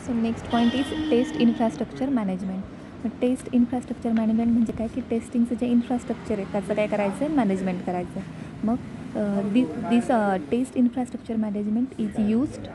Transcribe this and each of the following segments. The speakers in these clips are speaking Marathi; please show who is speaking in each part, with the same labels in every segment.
Speaker 1: So next point is test infrastructure management. मग टेस्ट इन्फ्रास्ट्रक्चर मॅनेजमेंट म्हणजे काय की टेस्टिंगचं जे इन्फ्रास्ट्रक्चर आहे त्याचं काय करायचं आहे, मॅनेजमेंट करायचं आहे. मग this test infrastructure management is used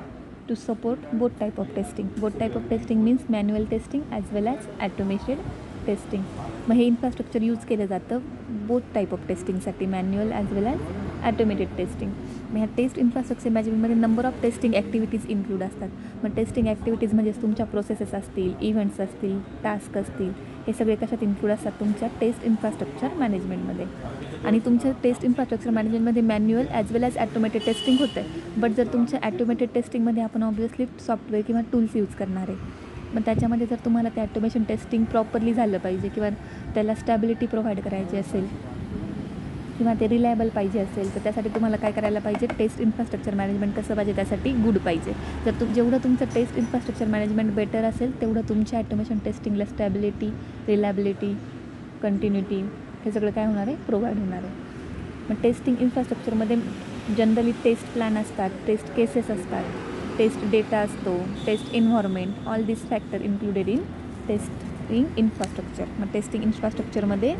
Speaker 1: to support both type of testing. Both type of testing means manual testing as well as automated testing. मग हे इन्फ्रास्ट्रक्चर यूज केलं जातं बोथ टाईप ऑफ टेस्टिंगसाठी, manual as well as automated testing. मग ह्या टेस्ट इन्फ्रास्ट्रक्चर मॅनेजमेंटमध्ये number of testing activities include असतात. मग टेस्टिंग ॲक्टिव्हिटीज म्हणजेच तुमच्या प्रोसेसेस असतील, इव्हेंट्स असतील, टास्क असतील, हे सगळे कशात इन्क्लूड असतात तुमच्या टेस्ट इन्फ्रास्ट्रक्चर मॅनेजमेंटमध्ये. आणि तुमच्या taste infrastructure मॅनेजमेंटमध्ये manual as well as automated testing होतं आहे. बट जर तुमच्या ॲटोमेटेड टेस्टिंगमध्ये आपण ऑब्व्हियसली सॉफ्टवेअर किंवा टूल्स यूज करणार आहे. मग त्याच्यामध्ये जर तुम्हाला ते ॲटोमेशन टेस्टिंग प्रॉपरली झालं पाहिजे किंवा त्याला स्टॅबिलिटी प्रोव्हाइड करायची असेल किंवा ते रिलायबल पाहिजे असेल, तर त्यासाठी तुम्हाला काय करायला पाहिजे, टेस्ट इन्फ्रास्ट्रक्चर मॅनेजमेंट कसं पाहिजे, त्यासाठी गुड पाहिजे. जर जेवढं तुमचं टेस्ट इन्फ्रास्ट्रक्चर मॅनेजमेंट बेटर असेल तेवढं तुमच्या ॲटोमेशन टेस्टिंगला स्टॅबिलिटी, रिलायबिलिटी, कंटिन्युटी हे सगळं काय होणार आहे, प्रोव्हाइड होणार आहे. मग टेस्टिंग इन्फ्रास्ट्रक्चरमध्ये जनरली टेस्ट प्लॅन असतात, टेस्ट केसेस असतात, टेस्ट डेटा असतो, test environment, all this factor included in testing infrastructure. मग टेस्टिंग इन्फ्रास्ट्रक्चरमध्ये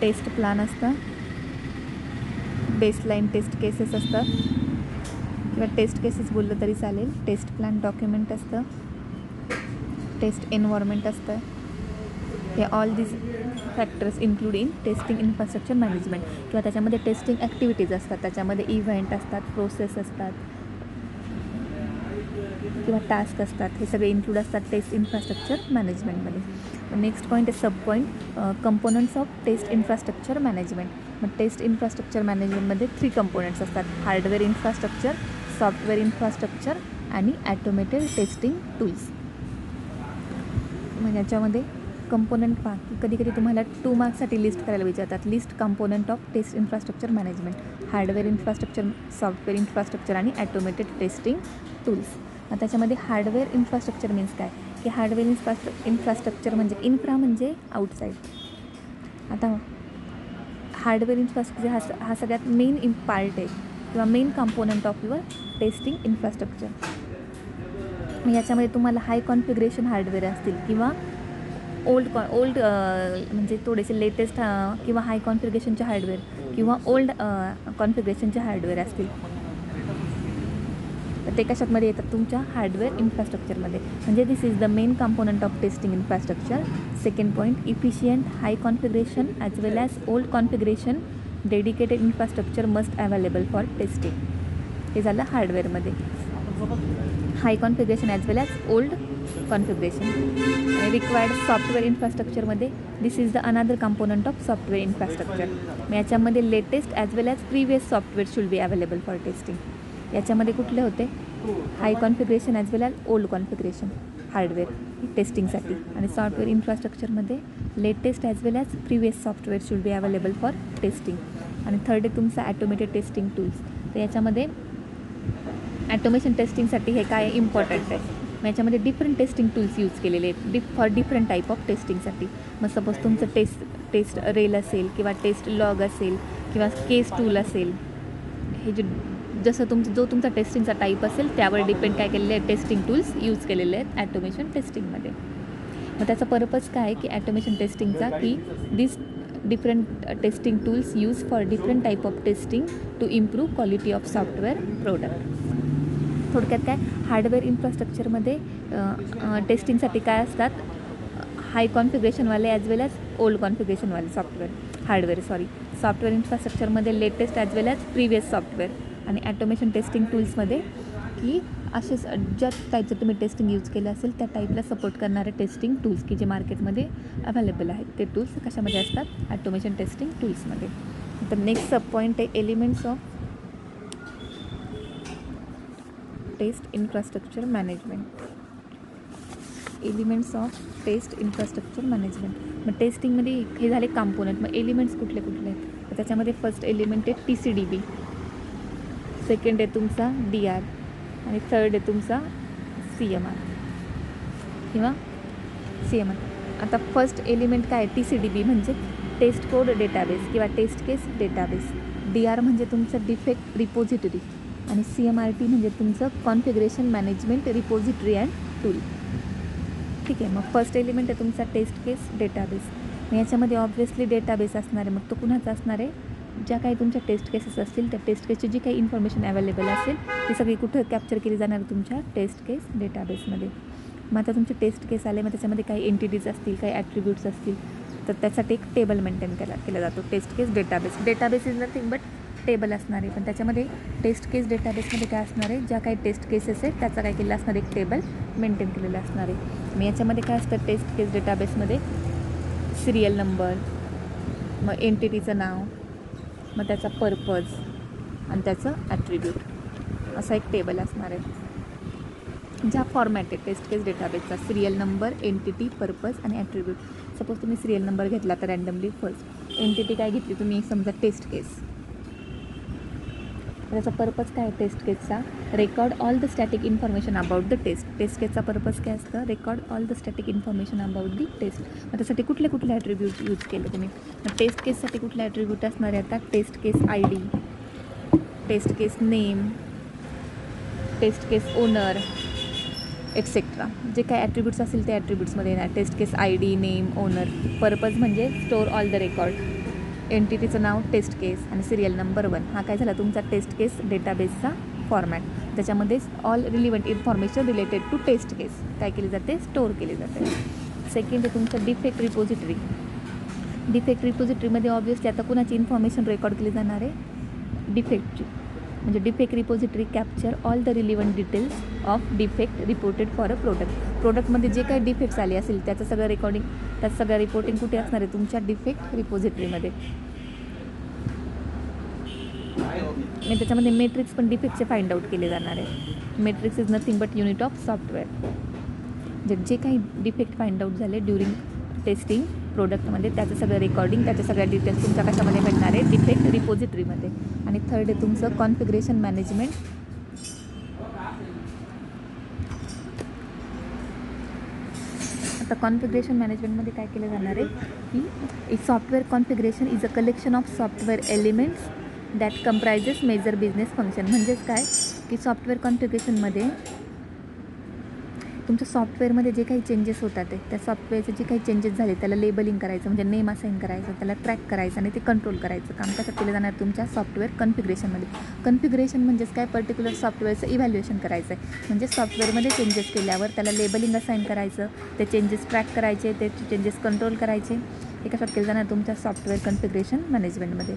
Speaker 1: टेस्ट प्लॅन असतं, बेसलाईन टेस्ट केसेस असतात किंवा टेस्ट केसेस बोललं तरी चालेल, टेस्ट प्लॅन डॉक्युमेंट असतं, टेस्ट एन्व्हायरमेंट असतं. हे all this factors include in testing infrastructure management. किंवा त्याच्यामध्ये टेस्टिंग ॲक्टिव्हिटीज असतात, त्याच्यामध्ये इव्हेंट असतात, प्रोसेस असतात किंवा टास्क असतात, हे सगळे इन्क्लूड असतात टेस्ट इन्फ्रास्ट्रक्चर मॅनेजमेंटमध्ये. नेक्स्ट पॉईंट आहे sub point components of test infrastructure management. मग टेस्ट इन्फ्रास्ट्रक्चर मॅनेजमेंटमध्ये 3 कंपोनंट्स असतात, हार्डवेअर इन्फ्रास्ट्रक्चर, सॉफ्टवेअर इन्फ्रास्ट्रक्चर आणि ॲटोमेटेड टेस्टिंग टूल्स. मग याच्यामध्ये कंपोनंट पहा की कधी कधी तुम्हाला 2 मार्क्ससाठी लिस्ट करायला विचारतात, list component of test infrastructure management, hardware infrastructure, software infrastructure आणि ॲटोमेटेड टेस्टिंग टूल्स. मग त्याच्यामध्ये हार्डवेअर इन्फ्रास्ट्रक्चर मीन्स काय की हार्डवेअर इन्फ्रास्ट्रक्चर म्हणजे इन्फ्रा म्हणजे आउटसाईड. आता हार्डवेअर इन्फ्रास्ट्रक्चर हा सगळ्यात मेन पार्ट आहे किंवा main component of your testing infrastructure. याच्यामध्ये तुम्हाला हाय कॉन्फिगरेशन हार्डवेअर असतील किंवा ओल्ड म्हणजे थोडेसे लेटेस्ट किंवा हाय कॉन्फिगरेशनचे हार्डवेअर किंवा ओल्ड कॉन्फिगरेशनचे हार्डवेअर असतील, तर ते कशामध्ये येतात तुमच्या हार्डवेअर इन्फ्रास्ट्रक्चरमध्ये. म्हणजे this is the main component of testing infrastructure. Second point, efficient high configuration as well as old configuration dedicated infrastructure must available for testing. हे झालं हार्डवेअरमध्ये. High configuration as well as old configuration. आणि रिक्वायर्ड सॉफ्टवेअर इन्फ्रास्ट्रक्चरमध्ये this is the another component of software infrastructure. मग याच्यामध्ये latest as well as previous software should be available for testing. याच्यामध्ये कुठले होते, high configuration as well as old configuration hardware टेस्टिंगसाठी. आणि सॉफ्टवेअर इन्फ्रास्ट्रक्चरमध्ये latest as well as previous software should be available for testing. आणि थर्ड आहे तुमचा ॲटोमेटेड टेस्टिंग टूल्स. तर याच्यामध्ये ॲटोमेशन टेस्टिंगसाठी हे काय इम्पॉर्टंट आहे. मग याच्यामध्ये डिफरंट टेस्टिंग टूल्स यूज केलेले आहेत फॉर डिफरंट टाईप ऑफ टेस्टिंगसाठी. मग सपोज तुमचं टेस्ट रेल असेल किंवा टेस्ट लॉग असेल किंवा केस टूल असेल, हे जसं जो तुमचा टेस्टिंगचा टाईप असेल त्यावर डिपेंड काय केलेले आहे, टेस्टिंग टूल्स यूज केलेले आहेत ॲटोमेशन टेस्टिंगमध्ये. मग त्याचा पर्पज काय आहे की ॲटोमेशन टेस्टिंगचा की this different testing tools use for different type of testing to improve quality of software product. थोडक्यात काय, हार्डवेअर इन्फ्रास्ट्रक्चरमध्ये टेस्टिंगसाठी काय असतात, हाय कॉन्फिगरेशनवाले ॲज वेल ॲज ओल्ड कॉन्फिगरेशनवाले सॉफ्टवेअर इन्फ्रास्ट्रक्चरमध्ये latest as well as previous software. आणि ॲटोमेशन टेस्टिंग टूल्समध्ये की असेच ज्या टाईपचं तुम्ही टेस्टिंग यूज केलं असेल त्या टाईपला सपोर्ट करणारे टेस्टिंग टूल्स की जे मार्केटमध्ये अवेलेबल आहेत, ते टूल्स कशामध्ये असतात, ॲटोमेशन टेस्टिंग टूल्समध्ये. तर नेक्स्ट सब पॉईंट आहे elements of test infrastructure management. Elements of test infrastructure management. मग टेस्टिंगमध्ये हे झाले कंपोनंट. मग एलिमेंट्स कुठले कुठले आहेत, तर त्याच्यामध्ये फर्स्ट एलिमेंट आहे TCDB, सेकंड आहे तुमचा DR आणि थर्ड आहे तुमचा CMR किंवा CMR. आता फर्स्ट एलिमेंट काय आहे, TCDB म्हणजे टेस्ट कोड डेटाबेस किंवा टेस्ट केस डेटाबेस. DR म्हणजे तुमचं डिफेक्ट रिपोजिटरी आणि CMRT म्हणजे तुमचं configuration management repository and tool. ठीक आहे. मग फर्स्ट एलिमेंट आहे तुमचा टेस्ट केस डेटाबेस. मग याच्यामध्ये ऑब्व्हियसली डेटाबेस असणार आहे. मग तो कुणाचा असणार आहे? ज्या काही तुमच्या टेस्ट केसेस असतील त्या टेस्ट केसची जी काही इन्फॉर्मेशन अवेलेबल असेल ती सगळी कुठं कॅप्चर केली जाणार तुमच्या टेस्ट केस डेटाबेसमध्ये. मग आता तुमचे टेस्ट केस आले, मग त्याच्यामध्ये काही एंटिटीज असतील, काही ॲट्रिब्यूट्स असतील, तर त्यासाठी एक टेबल मेंटेन केला जातो. Test case database. Database is nothing but table असणार आहे. पण त्याच्यामध्ये टेस्ट केस डेटाबेसमध्ये काय असणार आहे? ज्या काही टेस्ट केसेस आहेत त्याचा काय केलेलं असणार? एक टेबल मेंटेन केलेलं असणार आहे. मग याच्यामध्ये काय असतं? टेस्ट केस डेटाबेसमध्ये सिरियल नंबर, मग एंटिटीचं नाव, मग त्याचा पर्पज आणि त्याचं ॲट्रिब्यूट असा एक टेबल असणार आहे. ज्या फॉर्मॅट आहे taste case डेटाबेसचा serial number, entity, purpose आणि ॲट्रिब्यूट. सपोज तुम्ही सिरियल नंबर घेतला तर रँडमली फर्स्ट. एंटिटी काय घेतली तुम्ही? समजा टेस्ट केस. त्याचा पर्पज काय आहे टेस्ट केसचा? Record all the static information about the test. Test केसचा पर्पज काय असतं? Record all the static information about the test. मग त्यासाठी कुठले कुठले ॲट्रिब्यूट यूज केले तुम्ही? टेस्ट केससाठी कुठले ॲट्रिब्यूट असणार आहे? आता test case ID, test case name, test case owner etcetera. जे काय ॲट्रिब्यूट्स असतील ते ॲट्रिब्यूट्समध्ये येणार. Test case ID, name, owner. Purpose म्हणजे स्टोअर ऑल द रेकॉर्ड. एंटिटीचं नाव टेस्ट केस आणि सिरियल नंबर 1. हा काय झाला तुमचा टेस्ट केस डेटाबेसचा फॉर्मॅट. त्याच्यामध्ये all relevant information related to test case काय केली जाते? स्टोअर केली जाते. सेकंड आहे तुमचं डिफेक्ट रिपोजिटरी. डिफेक्ट रिपोजिटरीमध्ये ऑब्व्हियसली आता कुणाची इन्फॉर्मेशन रेकॉर्ड केली जाणार आहे? डिफेक्टची. म्हणजे defect repository capture all the relevant details of defect reported for a product. प्रोडक्टमध्ये जे काही डिफेक्ट्स आले असेल त्याचं सगळं रेकॉर्डिंग, त्याचं सगळं रिपोर्टिंग कुठे असणार आहे? तुमच्या डिफेक्ट रिपोजिटरीमध्ये. आणि त्याच्यामध्ये मेट्रिक्स पण डिफेक्टचे फाइंड आउट केले जाणार आहे. Matrix is nothing but unit of software. जे काही डिफेक्ट फाइंड आउट झाले ड्युरिंग टेस्टिंग प्रोडक्टमध्ये त्याचं सगळं रेकॉर्डिंग, त्याच्या सगळ्या डिटेल्स तुमच्या कशामध्ये भेटणार आहे? डिफेक्ट रिपोजिटरीमध्ये. आणि थर्ड आहे तुमचं कॉन्फिगरेशन मॅनेजमेंट. आता कॉन्फिगरेशन मॅनेजमेंटमध्ये काय केलं जाणार आहे की software configuration is a collection of software elements that comprises major business function. म्हणजेच काय की सॉफ्टवेअर कॉन्फिगरेशनमध्ये तुमच्या सॉफ्टवेअरमध्ये जे काही चेंजेस होतात त्या सॉफ्टवेअरचे जे काही चेंजेस झाले त्याला लेबलिंग करायचं, म्हणजे नेम असाइन करायचं, त्याला ट्रॅक करायचं आणि ते कंट्रोल करायचं काम कसं केलं जाणार तुमच्या सॉफ्टवेअर कॉन्फिगरेशनमध्ये. कॉन्फिगरेशन म्हणजेच काय? पर्टिक्युलर सॉफ्टवेअरचं इव्हॅल्युएशन करायचं आहे. म्हणजे सॉफ्टवेअरमध्ये चेंजेस केल्यावर त्याला लेबलिंग असाइन करायचं, ते चेंजेस ट्रॅक करायचे, ते चेंजेस कंट्रोल करायचे. हे कशात केलं जाणार तुमच्या सॉफ्टवेअर कॉन्फिगरेशन मॅनेजमेंटमध्ये.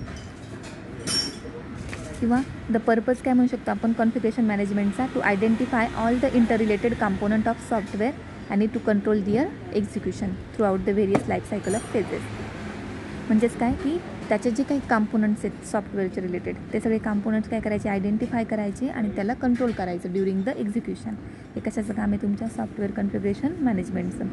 Speaker 1: किंवा द पर्पज काय म्हणू शकतो आपण कॉन्फिगरेशन मॅनेजमेंटचा? To identify all the interrelated component of software आणि to control their execution throughout the various life cycle of phases. म्हणजेच काय की त्याचे जे काही कॉम्पोनंट्स आहेत सॉफ्टवेअरचे रिलेटेड ते सगळे कॉम्पोनंट्स काय करायचे? आयडेंटिफाय करायचे आणि त्याला कंट्रोल करायचं ड्युरिंग द एक्झिक्युशन. हे कशाचं काम आहे तुमच्या सॉफ्टवेअर कॉन्फिगरेशन मॅनेजमेंटचं.